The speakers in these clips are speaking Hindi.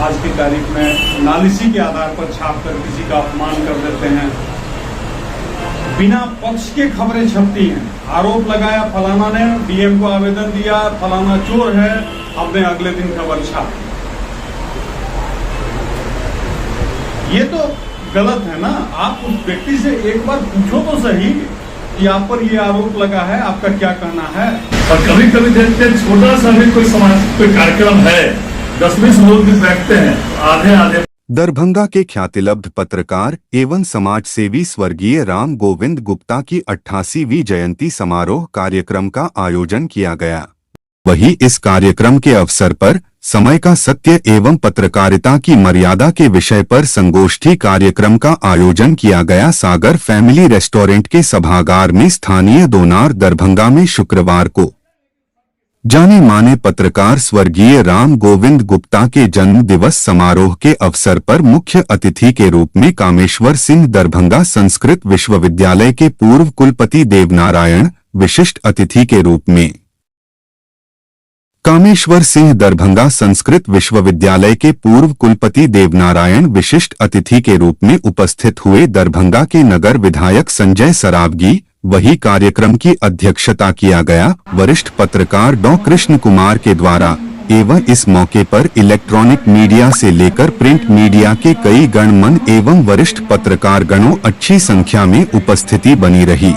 आज की तारीख में नालिसी के आधार पर छाप कर किसी का अपमान कर देते हैं। बिना पक्ष के खबरें छपती हैं। आरोप लगाया फलाना ने, डीएम को आवेदन दिया, फलाना चोर है, हमने अगले दिन खबर छाप। ये तो गलत है ना। आप उस व्यक्ति से एक बार पूछो तो सही कि आप पर ये आरोप लगा है, आपका क्या कहना है। और कभी कभी देखते हैं छोटा सा भी कोई समाज कोई कार्यक्रम है, 10-20 लोग भी बैठते हैं, आधे दरभंगा के ख्यातिलब्ध पत्रकार एवं समाज सेवी स्वर्गीय राम गोविंद गुप्ता की 88वीं जयंती समारोह कार्यक्रम का आयोजन किया गया। वहीं इस कार्यक्रम के अवसर पर समय का सत्य एवं पत्रकारिता की मर्यादा के विषय पर संगोष्ठी कार्यक्रम का आयोजन किया गया। सागर फैमिली रेस्टोरेंट के सभागार में स्थानीय दोनार दरभंगा में शुक्रवार को जाने माने पत्रकार स्वर्गीय राम गोविंद गुप्ता के जन्म दिवस समारोह के अवसर पर मुख्य अतिथि के रूप में कामेश्वर सिंह दरभंगा संस्कृत विश्वविद्यालय के पूर्व कुलपति देवनारायण, विशिष्ट अतिथि के रूप में कामेश्वर सिंह दरभंगा संस्कृत विश्वविद्यालय के पूर्व कुलपति देवनारायण विशिष्ट अतिथि के रूप में उपस्थित हुए। दरभंगा के नगर विधायक संजय सरावगी वही कार्यक्रम की अध्यक्षता किया गया। वरिष्ठ पत्रकार डॉ कृष्ण कुमार के द्वारा एवं इस मौके पर इलेक्ट्रॉनिक मीडिया से लेकर प्रिंट मीडिया के कई गणमान्य एवं वरिष्ठ पत्रकार गणों अच्छी संख्या में उपस्थिति बनी रही।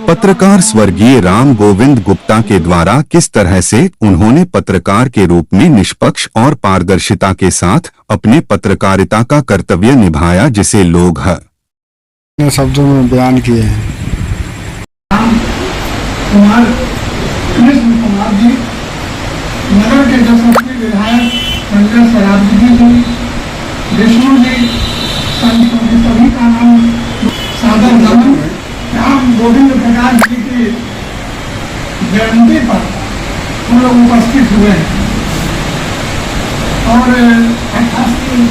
पत्रकार स्वर्गीय राम गोविंद गुप्ता के द्वारा किस तरह से उन्होंने पत्रकार के रूप में निष्पक्ष और पारदर्शिता के साथ अपने पत्रकारिता का कर्तव्य निभाया, जिसे लोग शब्दों में बयान किए हैं। कुमार कृष्ण कुमार जी, नगर के यशस्वी विधायक संजय सरावगी जी, विष्णु जी, सभी का नाम सादर नमन। राम गोविंद प्रकाश जी की जयंती पर हम लोग उपस्थित हुए हैं और 88वीं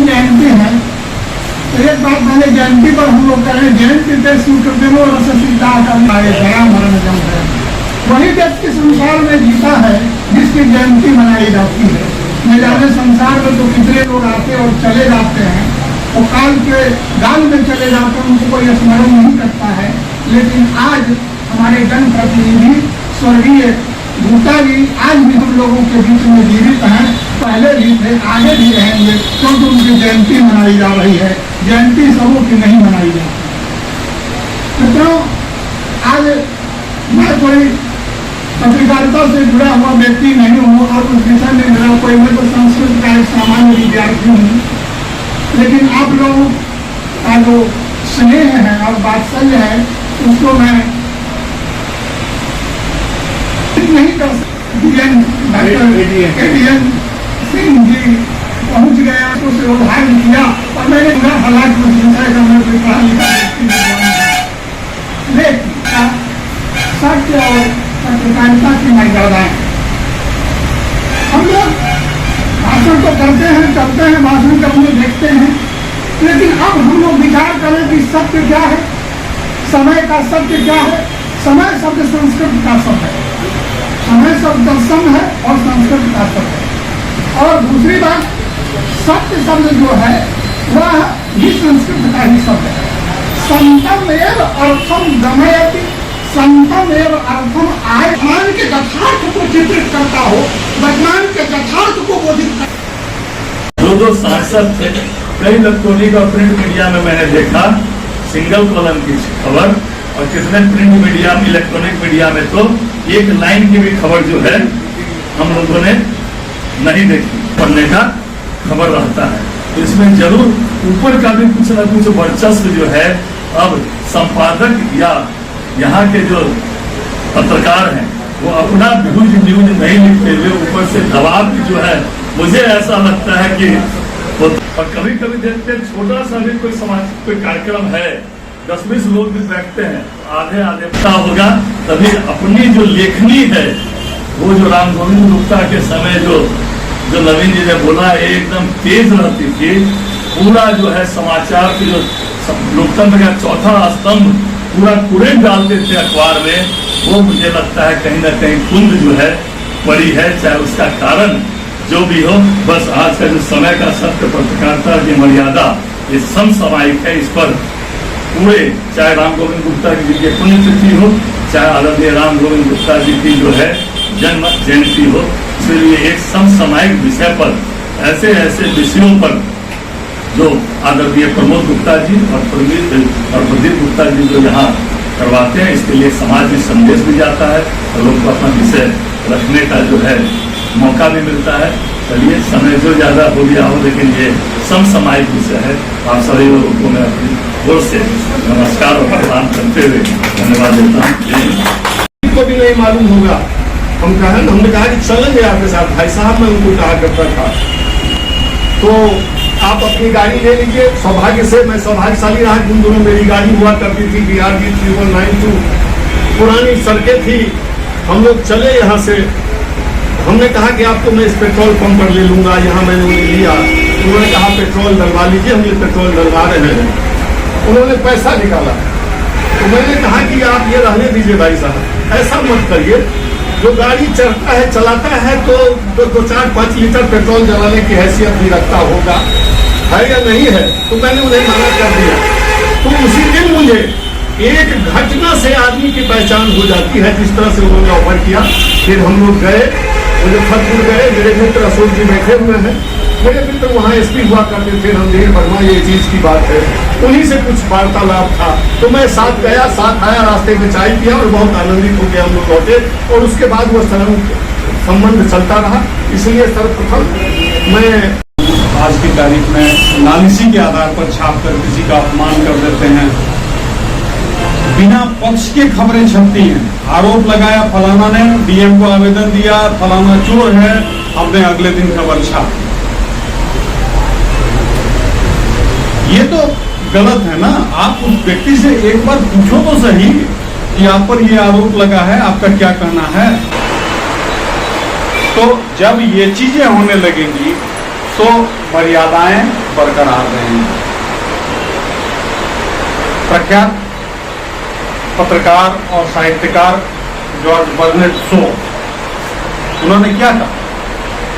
जयंती है। तो एक बात मैंने जयंती पर हम लोग करें, जयंती वही व्यक्ति संसार में जीता है जिसकी जयंती मनाई जाती है। न जाने संसार में तो कितने लोग आते और चले जाते हैं, वो काल के गाल में चले जाते हैं, उनको कोई स्मरण नहीं करता है। लेकिन आज हमारे जनप्रतिनिधि स्वर्गीय गुप्ता जी आज भी हम लोगों के बीच में जीवित हैं, पहले भी थे, आगे भी रहेंगे, क्योंकि उनकी जयंती मनाई जा रही है। जयंती सबों की नहीं मनाई जाती। मित्रों, आज मैं कोई पत्रकारिता से जुड़ा हुआ व्यक्ति नहीं हूँ और उस विषय में मेरा कोई, मैं तो संस्कृत का एक सामान्य विद्यार्थी हूँ, लेकिन आप लोगों का जो स्नेह है और वात्सल्य है उसको मैं नहीं कर सकता। डॉक्टर सिंह जी पहुंच गया, उसे उद्धार किया और मैंने पूरा हालात में चिंता का मैं कोई पढ़ा लिखा लेकिन सत्य और पत्रकारिता की मर्यादाएं। हम लोग भाषण तो करते हैं, करते हैं, भाषण करने देखते हैं, लेकिन अब हम लोग विचार करें कि सत्य क्या है, समय का सत्य क्या है। समय शब्द संस्कृत का शब्द है, समय शब्द दर्शन है और संस्कृत का शब्द है। और दूसरी बात, सत्य शब्द जो है वह भी संस्कृत का ही शब्द है। संतम एव अर्थम गमयति, संतम एव अर्थम आय। वर्तमान के यथार्थ को चित्रित करता हो, वर्तमान के यथार्थ को बोधित करता। दो सांसद थे, कई इलेक्ट्रॉनिक और प्रिंट मीडिया में मैंने देखा सिंगल कॉलम की खबर, और कितने प्रिंट मीडिया में, इलेक्ट्रॉनिक मीडिया में तो एक लाइन की भी खबर जो है हम लोगों ने नहीं देखी, पढ़ने का खबर रहता है। तो इसमें जरूर ऊपर का भी कुछ न कुछ वर्चस्व जो है, अब संपादक या यहाँ के जो पत्रकार हैं वो अपना न्यूज नहीं लिखते हुए ऊपर से दबाव जो है, मुझे ऐसा लगता है कि और कभी कभी देखते हैं छोटा सा भी कोई समाज कोई कार्यक्रम है, 10-20 लोग भी बैठते हैं, आधे पता होगा। तभी अपनी जो लेखनी है वो जो राम गोविंद गुप्ता के समय जो नवीन जी ने बोला एकदम तेज रहती थी। पूरा जो है समाचार की जो लोकतंत्र का चौथा स्तंभ पूरा कुरेद डालते थे अखबार में, वो मुझे लगता है कहीं ना कहीं कुंद जो है पड़ी है, चाहे उसका कारण जो भी हो, बस आज का जो समय का सत्य पत्रकारिता की मर्यादा ये समसामयिक है। इस पर पूरे, चाहे राम गोविंद गुप्ता जी की पुण्यतिथि हो, चाहे आदरणीय राम गोविंद गुप्ता जी की जो है जन्म जयंती हो, इसलिए एक समसामयिक विषय पर ऐसे ऐसे विषयों पर जो आदरणीय प्रमोद गुप्ता जी और प्रदीप गुप्ता जी जो यहाँ करवाते हैं, इसके लिए समाज में संदेश भी जाता है और लोग को अपना विषय रखने का जो है मौका भी मिलता है। चलिए, समय जो ज्यादा हो गया हो, लेकिन ये समसामयिक विषय है। आप सभी लोगों को मैं अपनी ओर से नमस्कार और प्रणाम करते हुए धन्यवाद देता हूँ। को भी नहीं मालूम होगा, हमने कहा कि चलेंगे आपके साथ। भाई साहब मैं उनको कहा करता था, तो आप अपनी गाड़ी ले लीजिए। सौभाग्य से मैं सौभाग्यशाली रहा, जिन दोनों मेरी गाड़ी हुआ करती थी BRG 3192, पुरानी सड़कें थी। हम लोग चले यहाँ से, हमने कहा कि आपको मैं इस पेट्रोल पंप पर ले लूंगा, यहाँ मैंने उन्हें लिया। उन्होंने कहा पेट्रोल डलवा लीजिए, हम ये पेट्रोल डलवा रहे हैं। उन्होंने पैसा निकाला, तो मैंने कहा कि आप ये रहने दीजिए भाई साहब, ऐसा मत करिए। जो गाड़ी चढ़ता है चलाता है तो 2-4-5 लीटर पेट्रोल जलाने की हैसियत भी रखता होगा, है या नहीं है? तो मैंने उन्हें मना कर दिया। तो उसी दिन मुझे एक घटना से आदमी की पहचान हो जाती है, जिस तरह से उन्होंने ऑफर किया। फिर हम लोग गए, मुजफ्फरपुर गए, मेरे मित्र अशोक जी बैठे हुए हैं, मेरे मित्र वहाँ SP हुआ करते थे, रणधीर वर्मा, ये चीज की बात है। उन्हीं से कुछ वार्तालाप था, तो मैं साथ गया, साथ आया, रास्ते में चाय पिया और बहुत आनंदित होकर हम लोग लौटे। और उसके बाद वो संबंध चलता रहा। इसलिए सर्वप्रथम मैं आज की तारीख में नालिसी के आधार पर छाप कर किसी का अपमान कर देते हैं, बिना पक्ष के खबरें छपती हैं। आरोप लगाया फलाना ने, DM को आवेदन दिया, फलाना चोर है, हमने अगले दिन खबर छाप। ये तो गलत है ना। आप उस व्यक्ति से एक बार पूछो तो सही कि आप पर ये आरोप लगा है, आपका क्या कहना है। तो जब ये चीजें होने लगेंगी तो मर्यादाएं बरकरार रहेंगी। प्रख्यात पत्रकार और साहित्यकार जॉर्ज बर्नेट शो, उन्होंने क्या कहा?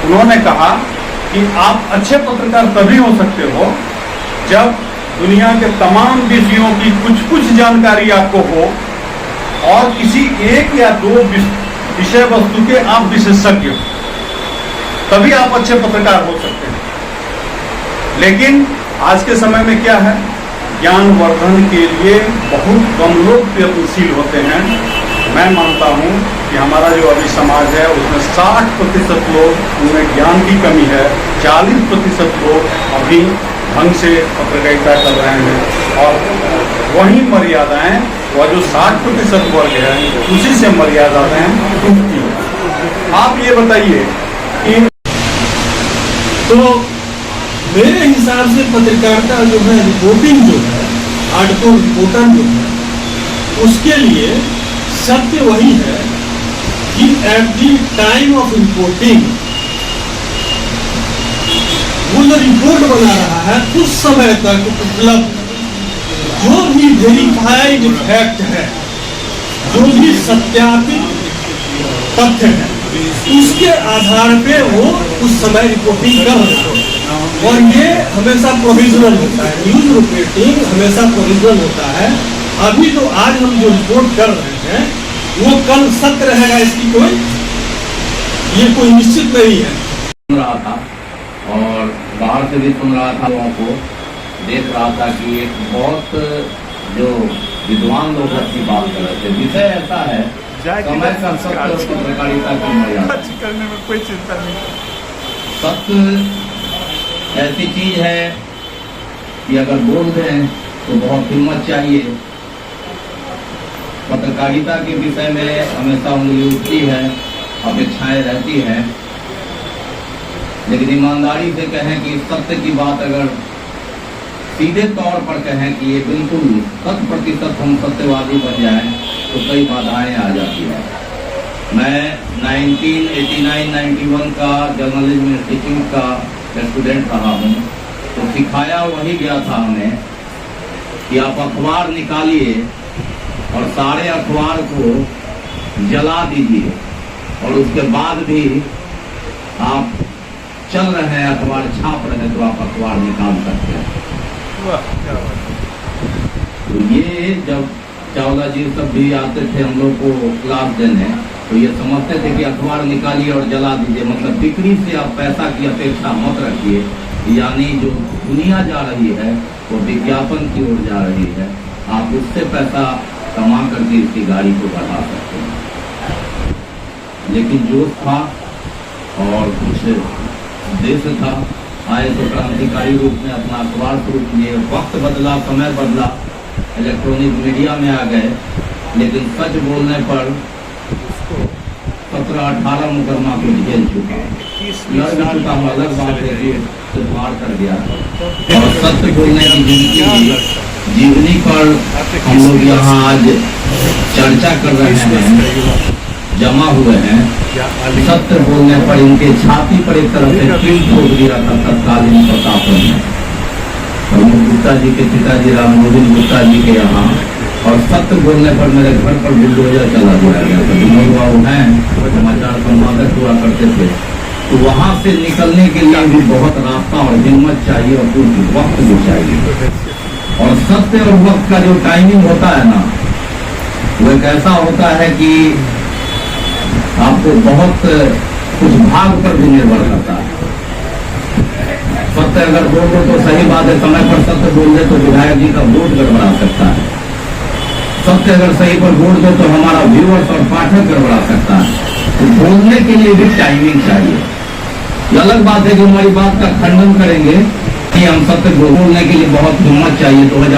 उन्होंने कहा कि आप अच्छे पत्रकार तभी हो सकते हो जब दुनिया के तमाम विषयों की कुछ जानकारी आपको हो और किसी एक या दो विषय वस्तु के आप विशेषज्ञ हो, तभी आप अच्छे पत्रकार हो सकते हैं। लेकिन आज के समय में क्या है, ज्ञानवर्धन के लिए बहुत कम लोग प्रयत्नशील होते हैं। मैं मानता हूं कि हमारा जो अभी समाज है उसमें 60% लोग उनमें ज्ञान की कमी है, 40% लोग अभी ढंग से पत्रकारिता कर रहे हैं। और वही मर्यादाएं, वह जो 60% वर्ग है, उसी से मर्यादाएं टूटती हैं। आप ये बताइए कि तो मेरे हिसाब से पत्रकारिता जो है, रिपोर्टिंग जो है, हार्डकोर रिपोर्टर जो है, उसके लिए सत्य वही है कि at the time of reporting वो जो रिपोर्ट बना रहा है उस समय तक उपलब्ध जो भी वेरीफाइड फैक्ट है, जो भी सत्यापित तथ्य है, उसके आधार पे वो उस समय रिपोर्टिंग कर रहा है। और ये हमेशा प्रोविजनल होता है, न्यूज रिपोर्टिंग हमेशा प्रोविजनल होता है। अभी तो आज हम जो रिपोर्ट कर रहे हैं वो कल सत्य रहेगा, इसकी ये कोई निश्चित नहीं है। सुन रहा था और बाहर से भी सुन रहा था, लोगों को देख रहा था कि एक बहुत जो विद्वान लोग अपनी बात कर रहे थे। विषय ऐसा है, समय का सत्य और पत्रकारिता की मर्यादा करने में कोई चिंता नहीं। सत्य ऐसी चीज है कि अगर बोल दें तो बहुत हिम्मत चाहिए। पत्रकारिता के विषय में हमेशा उंगली उठती है, अपेक्षाएं रहती हैं, लेकिन ईमानदारी से कहें कि सत्य की बात अगर सीधे तौर पर कहें कि ये बिल्कुल 100% हम सत्यवादी बन जाएं तो कई बाधाएं आ जाती हैं। मैं 1989-91 का जर्नलिज्म इंस्टीट्यूट का स्टूडेंट रहा हूँ, तो सिखाया वही गया था हमें कि आप अखबार निकालिए और सारे अखबार को जला दीजिए और उसके बाद भी आप चल रहे हैं, अखबार छाप रहे हैं, तो आप अखबार निकाल सकते हैं। तो ये जब चावला जी सब भी आते थे हम लोग को क्लास देने, तो ये समझते थे कि अखबार निकालिए और जला दीजिए, मतलब बिक्री से आप पैसा की अपेक्षा मत रखिए। यानी जो दुनिया जा रही है वो विज्ञापन की ओर जा रही है, आप उससे पैसा कमा करके इसकी गाड़ी को बढ़ा सकते हैं। लेकिन जोश था और कुछ देश था, आए तो क्रांतिकारी रूप में अपना अखबार शुरू किए। वक्त बदला, समय बदला, इलेक्ट्रॉनिक मीडिया में आ गए, लेकिन सच बोलने पर 17-18 मुकदमा को झेल चुका, लड़ भी चुका हूँ। अलग बात है कि तो मार कर गया। और सत्य बोलने की जीवनी पर हम लोग यहाँ आज चर्चा कर रहे हैं, जमा हुए हैं। सत्य बोलने पर इनके छाती पर एक तरफ से कील ठोक दिया था तत्कालीन प्रतापन में, प्रमुख गुप्ता जी के पिताजी राम गोविंद गुप्ता जी के यहाँ। और सत्य बोलने पर मेरे घर पर बुलडोजर चला दिया गया था। विनोद बाबू हैं, समाचार संपादक हुआ करते थे। तो वहां से निकलने के लिए भी बहुत रास्ता और हिम्मत चाहिए और कुछ वक्त भी चाहिए। और सत्य और वक्त का जो टाइमिंग होता है ना, वो एक ऐसा होता है कि आपको बहुत कुछ भाग पर भी निर्भर करता है। सत्य अगर बोल दो तो सही बात है, समय पर सत्य बोल दे तो विधायक जी का वोट गड़बड़ा सकता है। सत्य अगर सही पर बोल दो तो हमारा व्यूअर्स और पाठक गड़बड़ा सकता है। तो बोलने के लिए भी टाइमिंग चाहिए। ये अलग बात है कि हमारी बात का खंडन करेंगे कि हम सत्य बोलने के लिए बहुत हिम्मत चाहिए। 2000